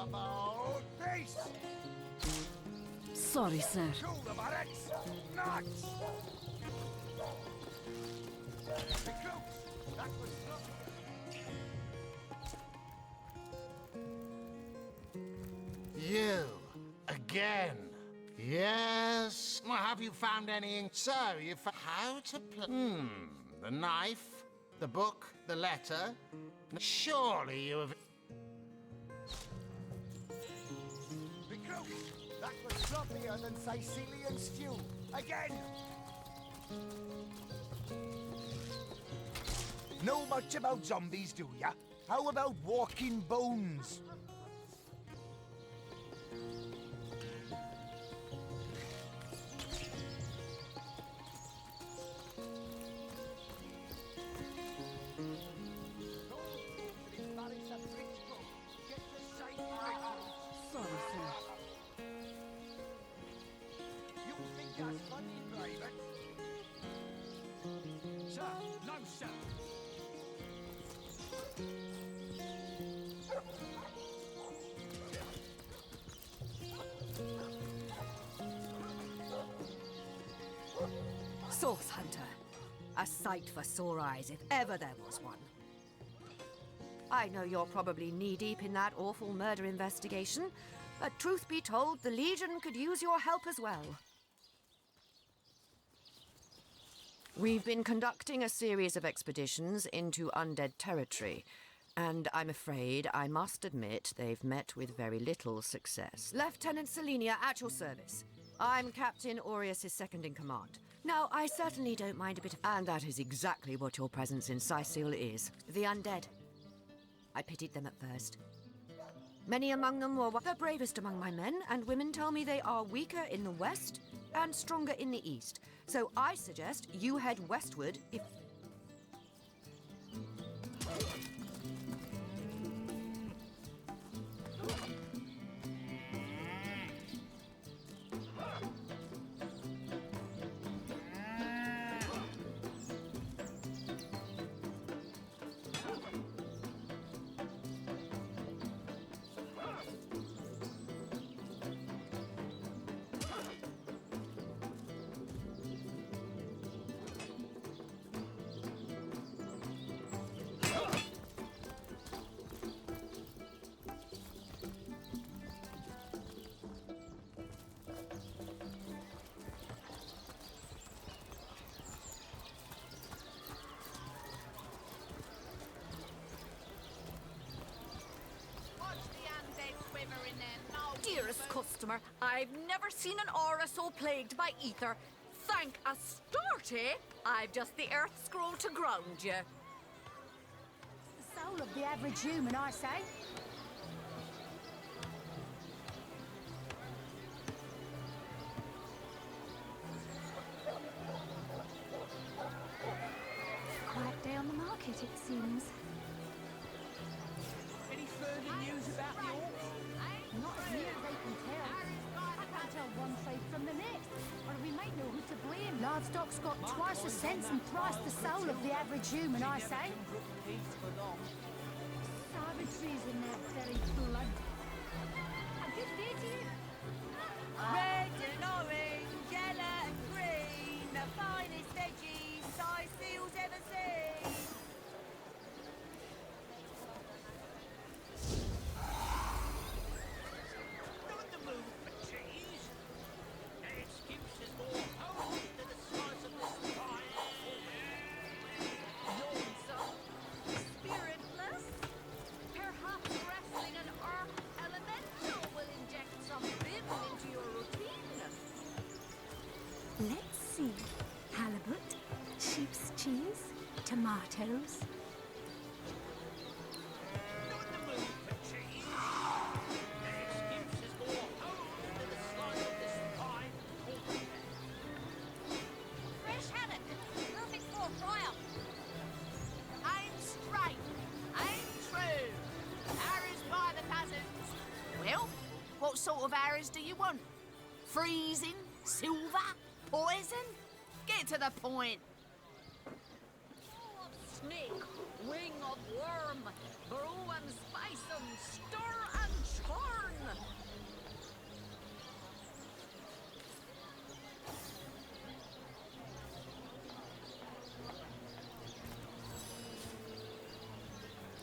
About peace! Sorry, sir. To the barracks! Nuts! Be close! That was You again? Yes. Well, have you found any? So you found how to play? The knife, the book, the letter. Surely you have. Be close! That was sloppier than Sicilian stew. Again! Know much about zombies, do ya? How about walking bones? Sorry, sir. You think that's funny, Private? Sir, no, sir. Source Hunter. A sight for sore eyes if ever there was one. I know you're probably knee-deep in that awful murder investigation, but truth be told, the Legion could use your help as well. We've been conducting a series of expeditions into undead territory, and I'm afraid I must admit they've met with very little success. Lieutenant Selenia, at your service. I'm Captain Aureus' second-in-command. Now, I certainly don't mind a bit of... And that is exactly what your presence in Sicil is. The undead. I pitied them at first. Many among them were the bravest among my men, and women tell me they are weaker in the west and stronger in the east. So I suggest you head westward if... Dearest customer, I've never seen an aura so plagued by ether. Thank Astarte, I've just the earth scroll to ground you. The soul of the average human, I say. Quiet day on the market, it seems. Any further news about the orcs? Not as near as I can tell. I can't tell one side from the next, or we might know who to blame. Livestock's got twice the sense and thrice the soul of the average human, I say. Savagery's in their very blood. A good day to you. Red and orange, yellow and green, the finest veggies Sicil's ever seen. Not the move for cheese. No excuses more holy than the size of this fire. Spiritless? Perhaps wrestling an earth elemental will inject some vim into your routine. Let's see. Halibut, sheep's cheese, tomatoes. Not the move for cheese. No excuses more holy than the size of this fine corn. Fresh haddock, perfect for a fry-up. I'm straight, I'm true. Arrows by the peasants. Well, what sort of arrows do you want? Freezing? Silver? Poison? Get to the point. snake, wing of worm, brew and spice and stir and churn.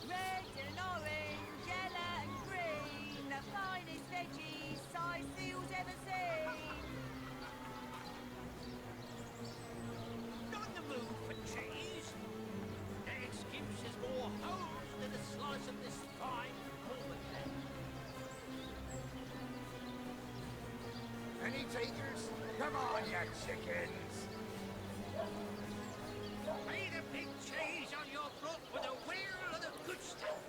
Red and orange, yellow and green, the finest veggies Sicefields ever seen. Not in the mood for cheese. The excuse is more hose than a slice of this fine Cornish ham. Any takers? Come on, you chickens! Made a big cheese on your block with a wheel of the good stuff.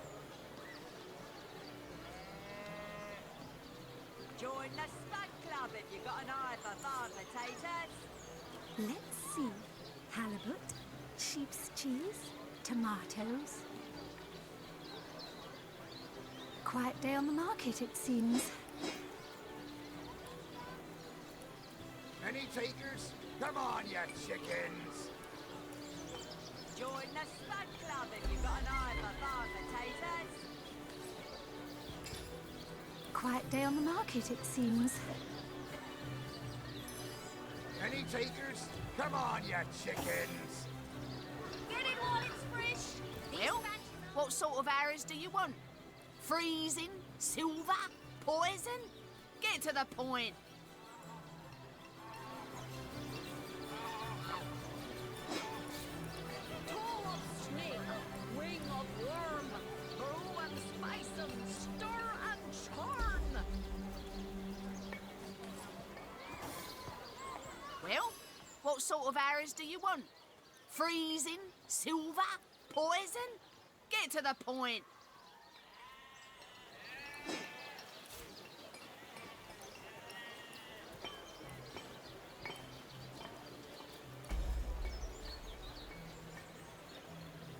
Join the Spud Club if you've got an eye for farm potatoes. Let's see. Halibut, sheep's cheese, tomatoes. Quiet day on the market, it seems. Any takers? Come on, you chickens! Join the Spud Club if you've got an eye for farm potatoes. Quiet day on the market, it seems. Any takers? Come on, you chickens! Get it while it's fresh. Well, what sort of arrows do you want? Freezing? Silver? Poison? Get to the point. Toe of snake, wing of worm, brew and spice and stir and churn. Well, what sort of arrows do you want? Freezing? Silver? Poison? Get to the point.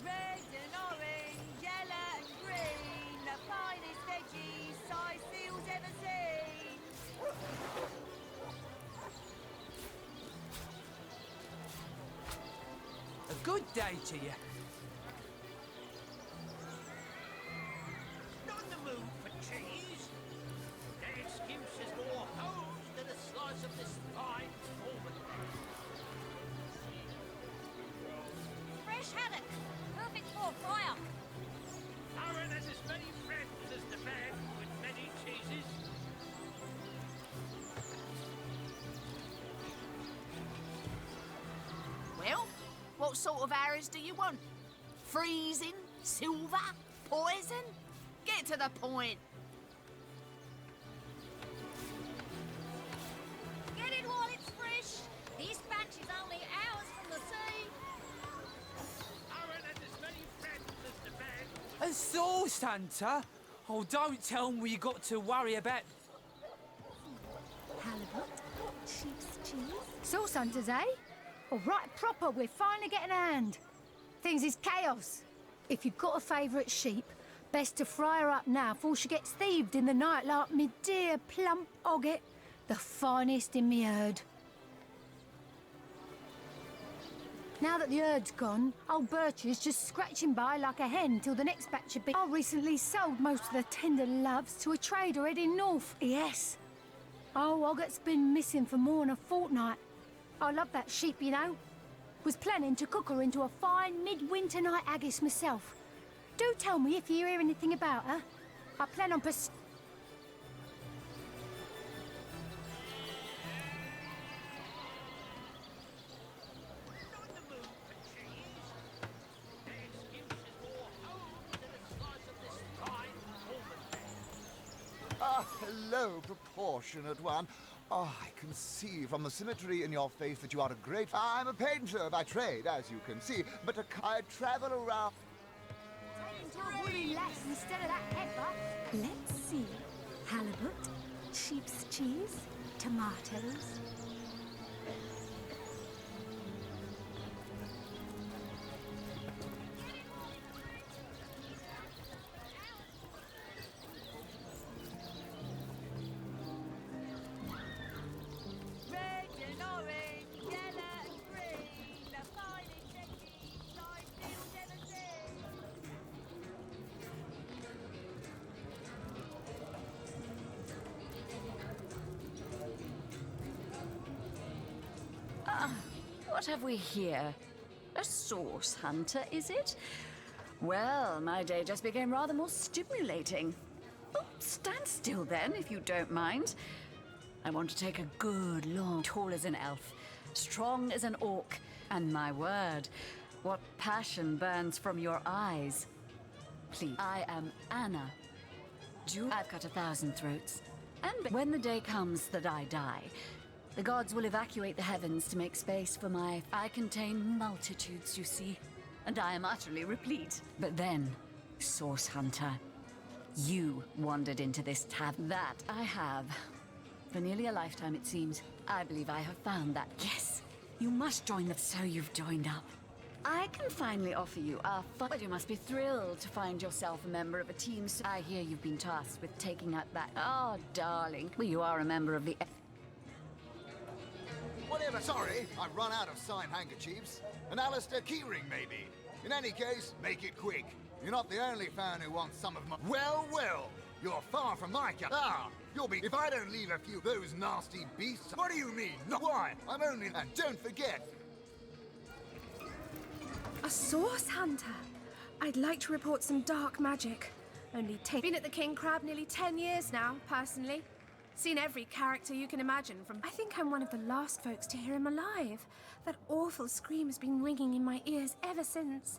Red and orange, yellow and green, the finest veggies Sicefields ever seen. A good day to you. Not in the mood for cheese. The excuse is more hose than a slice of this fine Cornish ham. Fresh haddock, perfect for a fryer. Aaron has as many friends as the man with many cheeses. Well, what sort of arrows do you want? Freezing? Silver? Poison? Get to the point. Get it while it's fresh. This batch is only hours from the sea. Aaron has as many friends as the man. A sauce hunter? Oh, don't tell me you got to worry about. Halibut, sheep's cheese. Sauce hunters, eh? All right, proper, we're finally getting a hand. Things is chaos. If you've got a favourite sheep, best to fry her up now before she gets thieved in the night like me dear plump Ogget, the finest in me herd. Now that the herd's gone, old Birchie's just scratching by like a hen till the next batch of beef. I recently sold most of the tender loves to a trader heading north. Yes. Oh, Ogget's been missing for more than a fortnight. I love that sheep, you know. Was planning to cook her into a fine midwinter night haggis myself. Do tell me if you hear anything about her. I plan on Not in the mood for cheese. The excuse is more hose than a slice of this fine Cornish ham. Ah, hello, proportionate one. Oh, I can see from the symmetry in your face that you are a great... I'm a painter by trade, as you can see, but I travel around... into a woolly lass instead of that heifer. Let's see. Halibut, sheep's cheese, tomatoes. Red and orange, yellow and green, the finest veggies Sicefields ever what have we here? A source hunter, is it? Well, my day just became rather more stimulating. Oh, stand still then, if you don't mind. I want to take a good, long, tall as an elf, strong as an orc, and my word, what passion burns from your eyes. Please, I am Anna. I've got 1,000 throats. And when the day comes that I die, the gods will evacuate the heavens to make space for my... I contain multitudes, you see, and I am utterly replete. But then, Source Hunter, you wandered into this tavern. That I have. For nearly a lifetime, it seems. I believe I have found that. Yes, you must join the... So you've joined up. I can finally offer you our fun. Well, you must be thrilled to find yourself a member of a team. So I hear you've been tasked with taking out that... Oh, darling. Well, you are a member of the... Whatever, sorry, I've run out of signed handkerchiefs. An Alistair Keyring, maybe. In any case, make it quick. You're not the only fan who wants some of my... Well, well, you're far from my cat. Ah, you'll be... If I don't leave a few of those nasty beasts... What do you mean? No, why? I'm only... And don't forget... A source hunter? I'd like to report some dark magic. Been at the King Crab nearly 10 years now, personally. Seen every character you can imagine from... I think I'm one of the last folks to hear him alive. That awful scream has been ringing in my ears ever since.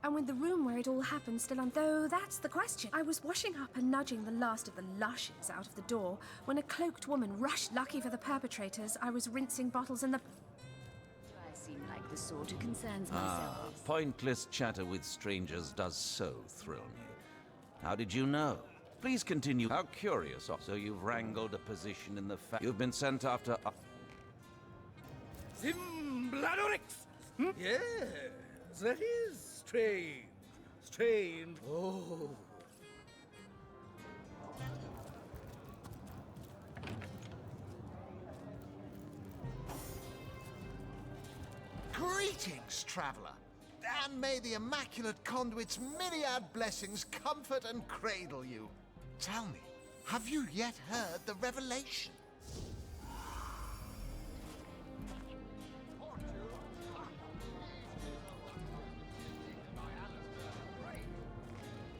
And with the room where it all happened still on... Though that's the question. I was washing up and nudging the last of the lushes out of the door when a cloaked woman rushed. Lucky for the perpetrators, I was rinsing bottles in the... I seem like the sort who concerns myself. Pointless chatter with strangers does so thrill me. How did you know? Please continue. How curious. So you've wrangled a position in the You've been sent after... Zimbladorix! Yes, that is strange. Strange. Oh. Greetings, traveler. And may the Immaculate Conduit's myriad blessings comfort and cradle you. Tell me, have you yet heard the revelation?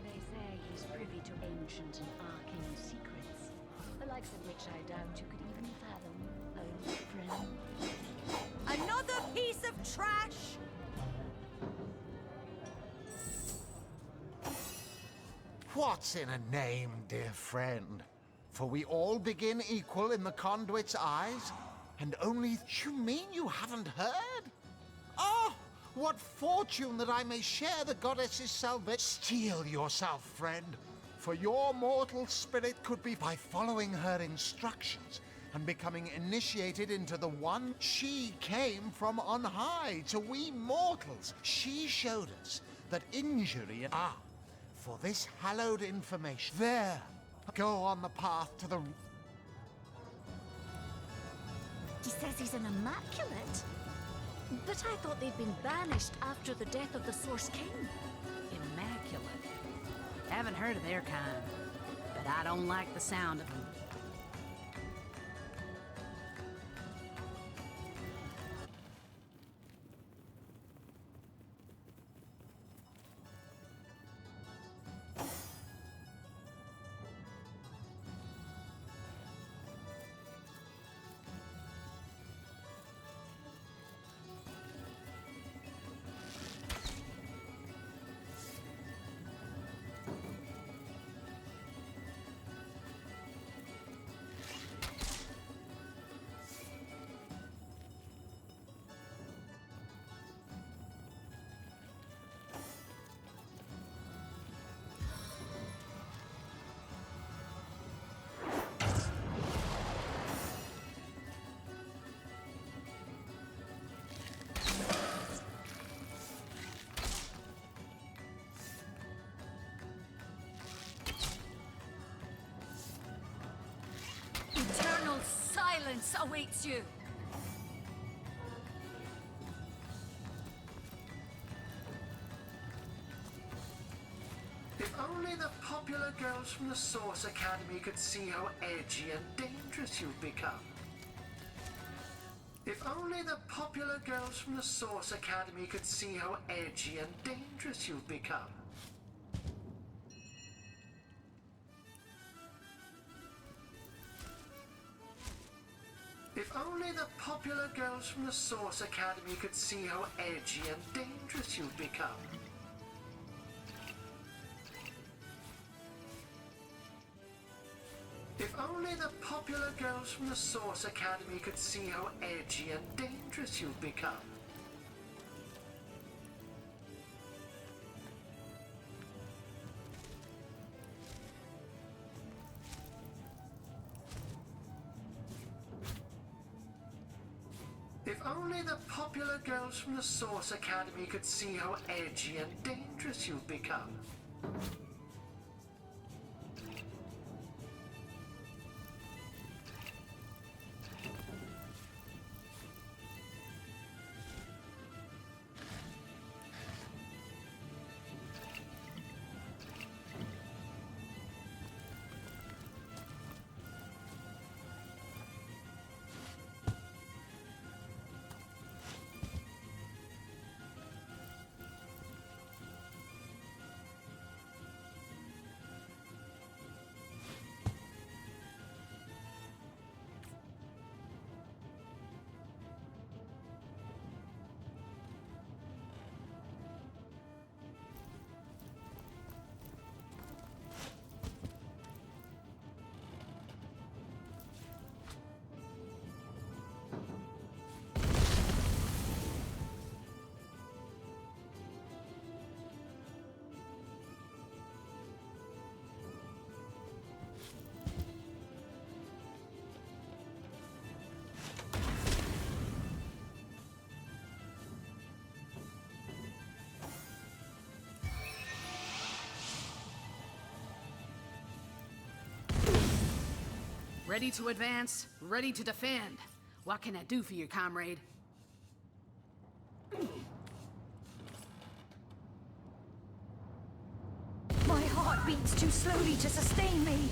They say he's privy to ancient and arcane secrets, the likes of which I doubt you could even fathom, old friend. Another piece of trash! What's in a name, dear friend? For we all begin equal in the Conduit's eyes, and only... You mean you haven't heard? Oh, what fortune that I may share the goddess's salvation. Steel yourself, friend, for your mortal spirit could be by following her instructions and becoming initiated into the one. She came from on high to we mortals. She showed us that injury... For this hallowed information, there, go on the path to the... He says he's an immaculate. But I thought they'd been banished after the death of the Source King. Immaculate. Haven't heard of their kind, but I don't like the sound of them. Eternal silence awaits you. If only the popular girls from the Source Academy could see how edgy and dangerous you've become. If If only the popular girls from the Source Academy could see how edgy and dangerous you've become. If only the popular girls from the Source Academy could see how edgy and dangerous you've become. If only the popular girls from the Source Academy could see how edgy and dangerous you've become. If only the popular girls from the Source Academy could see how edgy and dangerous you've become. Ready to advance, ready to defend. What can I do for you, comrade? My heart beats too slowly to sustain me.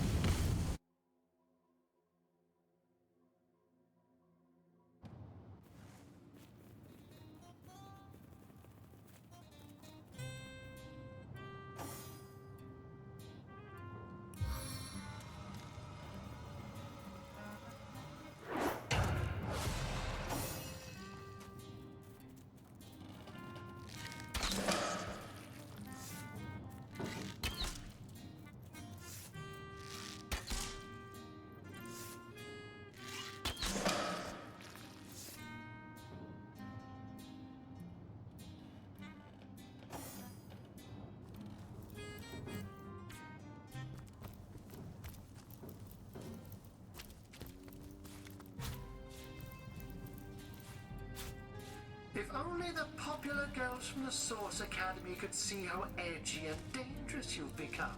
If only the popular girls from the Source Academy could see how edgy and dangerous you've become.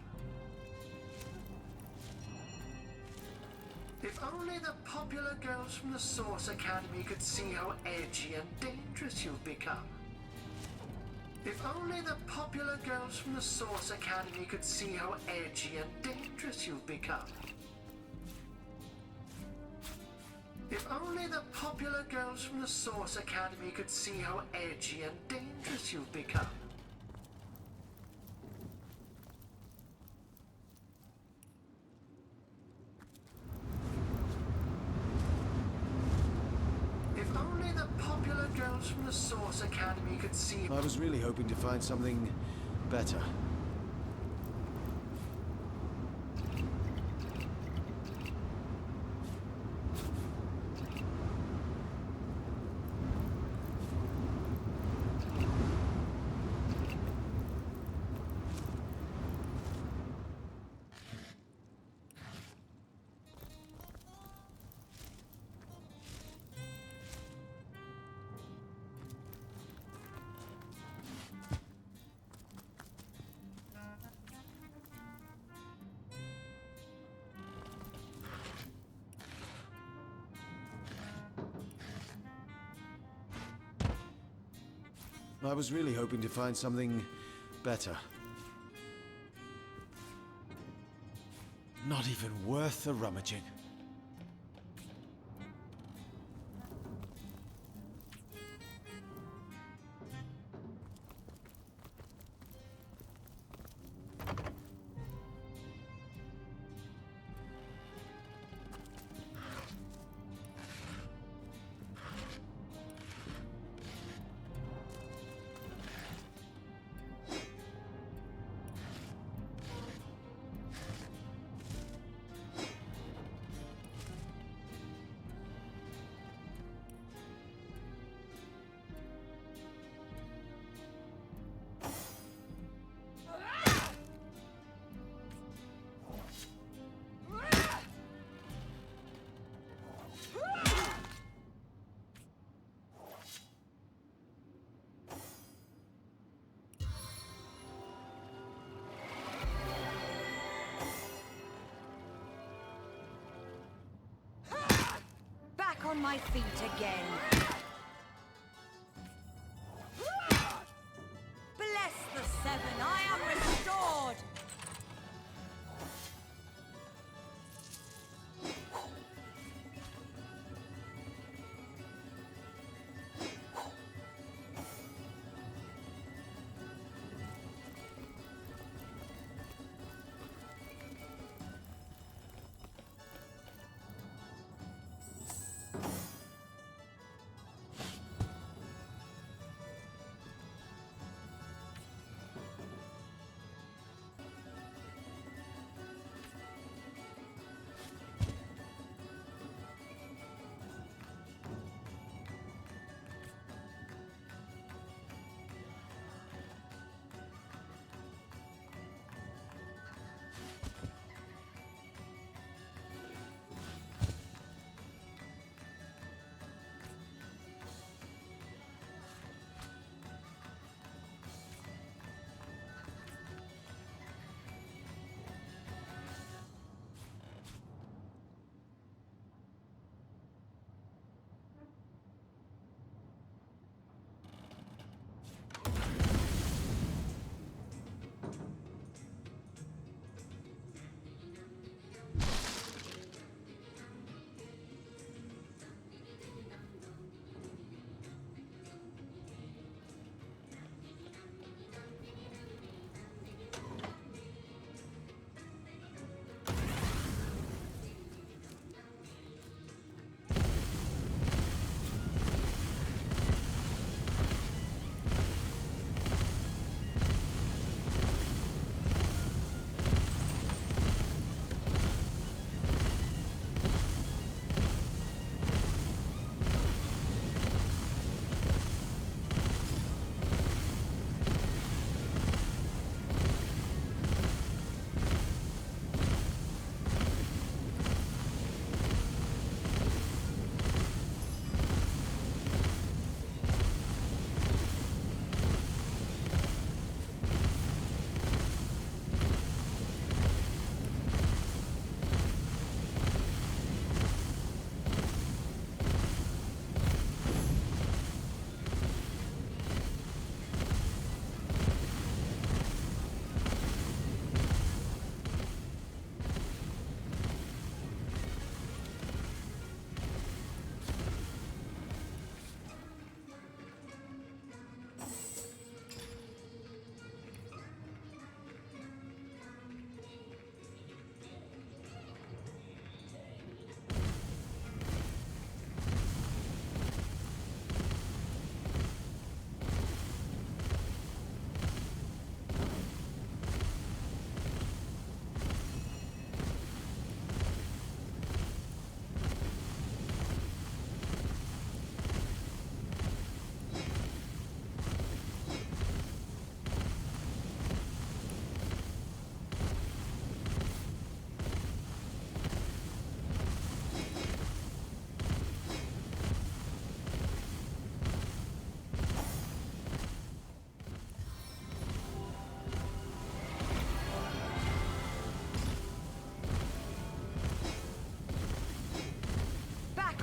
If only the popular girls from the Source Academy could see how edgy and dangerous you've become. If only the popular girls from the Source Academy could see how edgy and dangerous you've become. If only the popular girls from the Source Academy could see how edgy and dangerous you've become. If only the popular girls from the Source Academy could see... I was really hoping to find something better. I was really hoping to find something better. Not even worth the rummaging. my feet again. Bless the Seven, I am restored!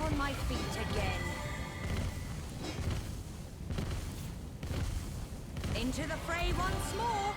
On my feet again. Into the fray once more.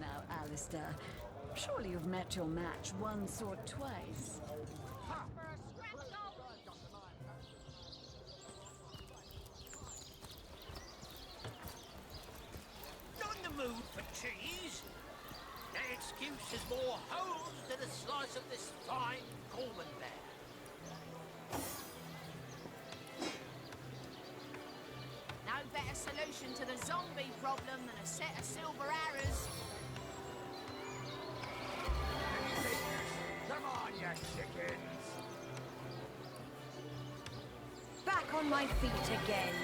now, Alistair. Surely you've met your match once or twice. Not in the mood for cheese. That excuse is more holes than a slice of this fine Camembert. No better solution to the zombie problem than a set of silver arrows. Come on, you chickens! Back on my feet again.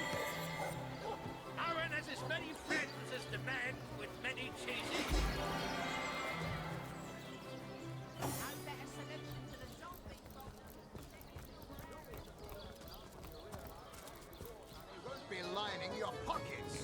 Aaron has as many friends as the man with many cheeses. No better solution to the zombie problem. You won't be lining your pockets!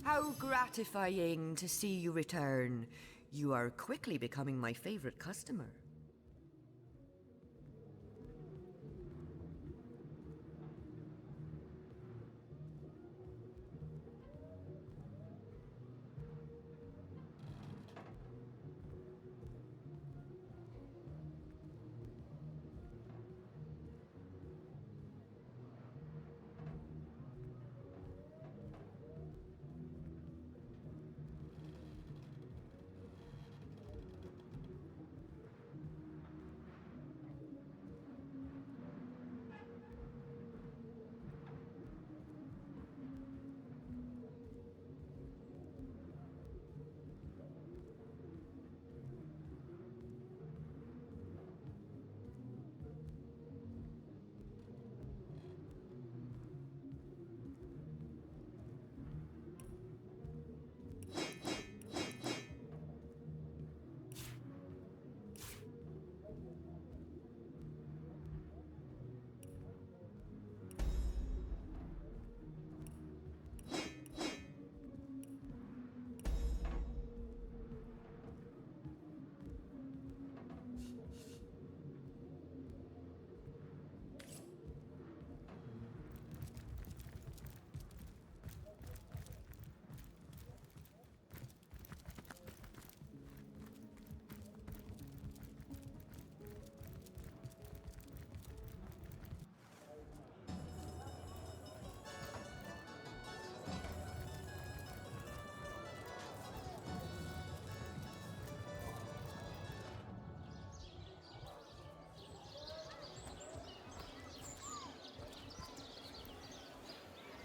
How gratifying to see you return. You are quickly becoming my favorite customer.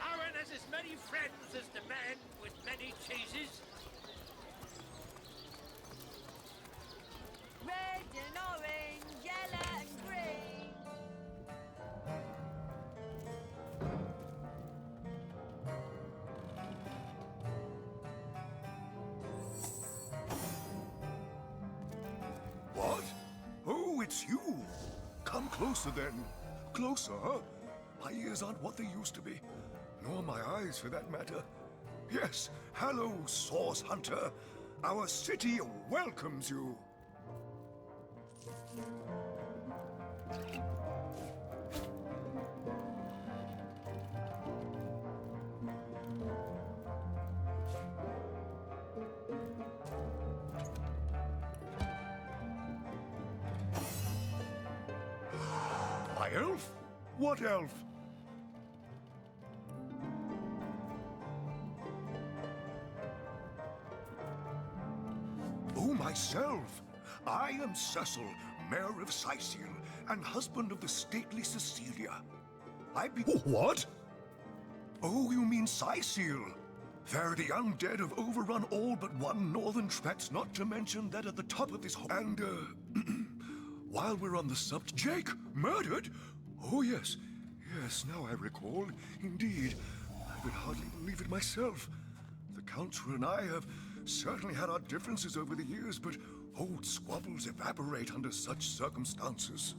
Aaron has as many friends as the man with many cheeses. Red and orange, yellow and green. What? Oh, it's you. Come closer then. Closer, huh? My ears aren't what they used to be. Nor my eyes, for that matter. Yes, hello, Source Hunter. Our city welcomes you. My elf? What elf? Oh, myself. I am Cecil, Mayor of Cyseal, and husband of the stately Cecilia. What? Oh, you mean Cyseal? They're the undead have overrun all but one northern tract, not to mention that at the top of this and, while we're on the subject... Jake, murdered? Oh, yes. Yes, now I recall. Indeed. I could hardly believe it myself. The Counselor and I have certainly had our differences over the years, but old squabbles evaporate under such circumstances.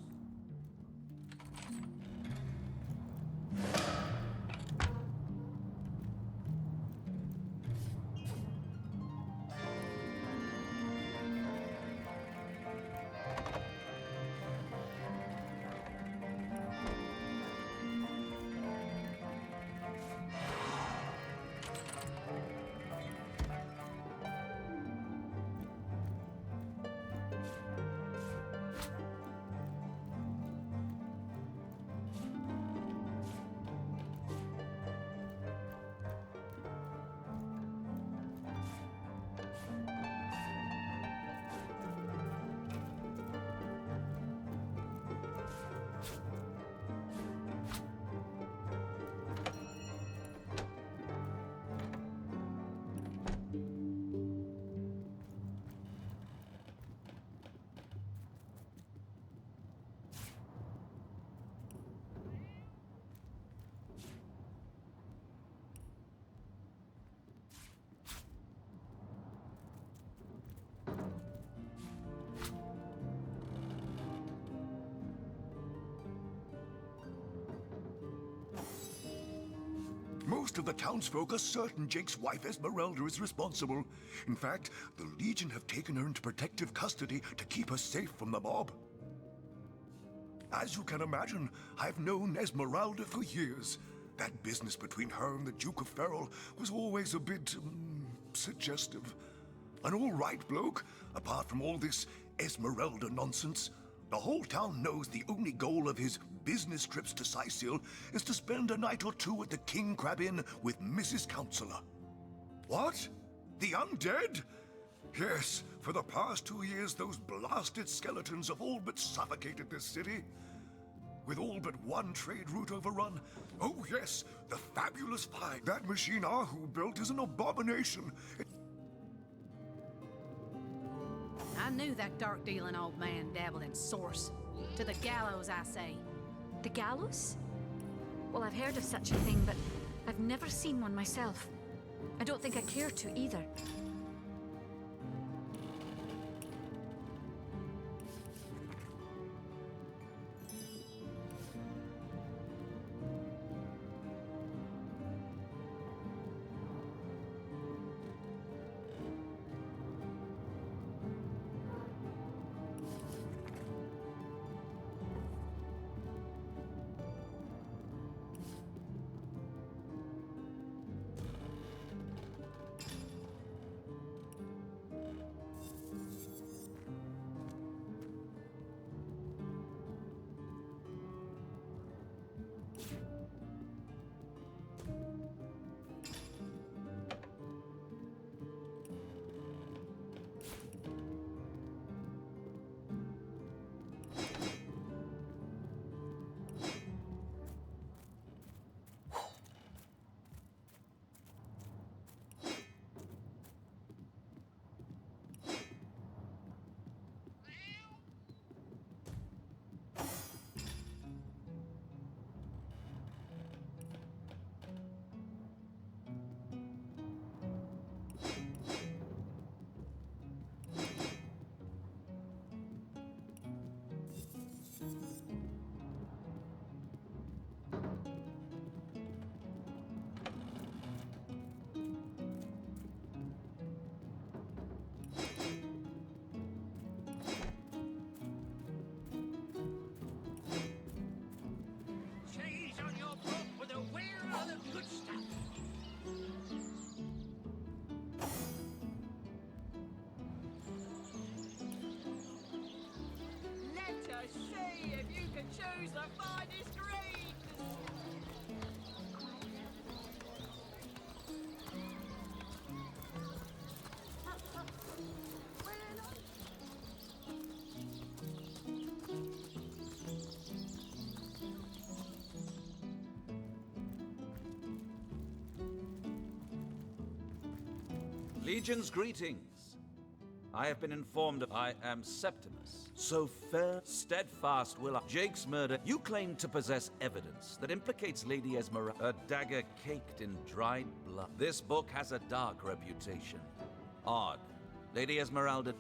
Most of the townsfolk are certain Jake's wife Esmeralda is responsible. In fact, the Legion have taken her into protective custody to keep her safe from the mob. As you can imagine, I've known Esmeralda for years. That business between her and the Duke of Ferrol was always a bit, suggestive. An all-right bloke, apart from all this Esmeralda nonsense. The whole town knows the only goal of his business trips to Sicil is to spend a night or two at the King Crab Inn with Mrs. Counselor. What? The undead? Yes, for the past 2 years, those blasted skeletons have all but suffocated this city. With all but one trade route overrun. Oh yes, the fabulous find. That machine Ahu built is an abomination. I knew that dark-dealing old man dabbled in source. To the gallows, I say. The gallows? Well, I've heard of such a thing, but I've never seen one myself. I don't think I care to either. Cheese on your book with a wheel of the good stuff. Let us see if you can choose the finest greens. Legion's greetings. I have been informed I am Septimus. So fair, steadfast will I. Jake's murder. You claim to possess evidence that implicates Lady Esmeralda, a dagger caked in dried blood. This book has a dark reputation. Odd. Lady Esmeralda.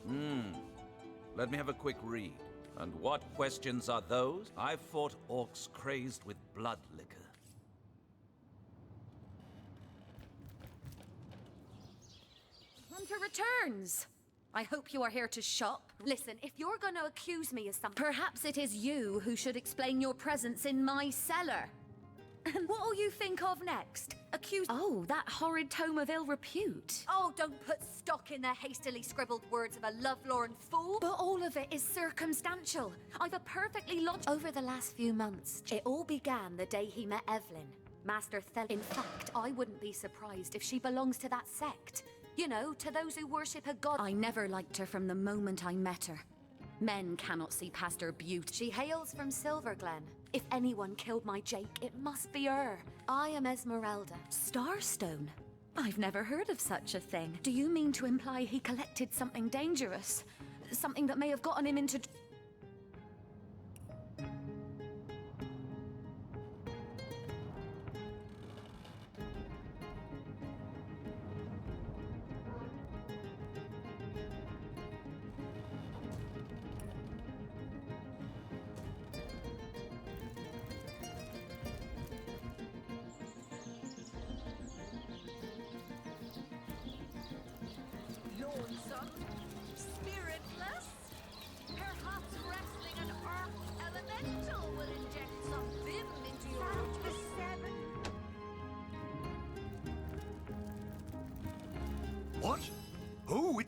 Let me have a quick read. And what questions are those? I've fought orcs crazed with blood liquor. Hunter returns. I hope you are here to shop. Listen, if you're going to accuse me of something, perhaps it is you who should explain your presence in my cellar. And what'll you think of next? Accuse— Oh, that horrid tome of ill repute. Oh, don't put stock in the hastily scribbled words of a lovelorn fool. But all of it is circumstantial. I've a perfectly Over the last few months, it all began the day he met Evelyn, Master Thel. In fact, I wouldn't be surprised if she belongs to that sect. You know, to those who worship a god. I never liked her from the moment I met her. Men cannot see past her beauty. She hails from Silverglen. If anyone killed my Jake, it must be her. I am Esmeralda. Starstone? I've never heard of such a thing. Do you mean to imply he collected something dangerous? Something that may have gotten him into—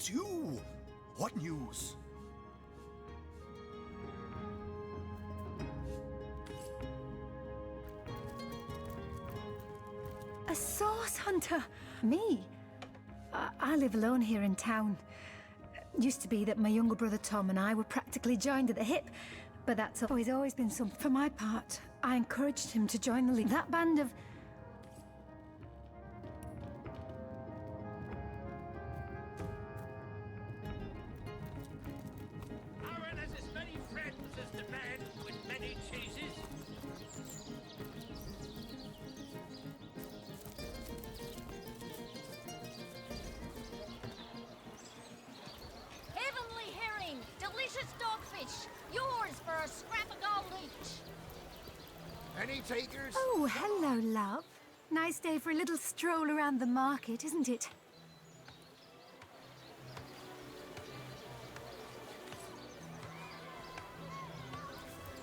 it's you. What news? A source hunter? Me? I live alone here in town. Used to be that my younger brother Tom and I were practically joined at the hip, but that's always been something. For my part, I encouraged him to join the league. That band of... Aaron has as many friends as the man with many cheeses. Heavenly herring, delicious dogfish, yours for a scrap of gold each. Any takers? Oh, hello, love. Nice day for a little stroll around the market, isn't it?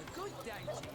A good day to you.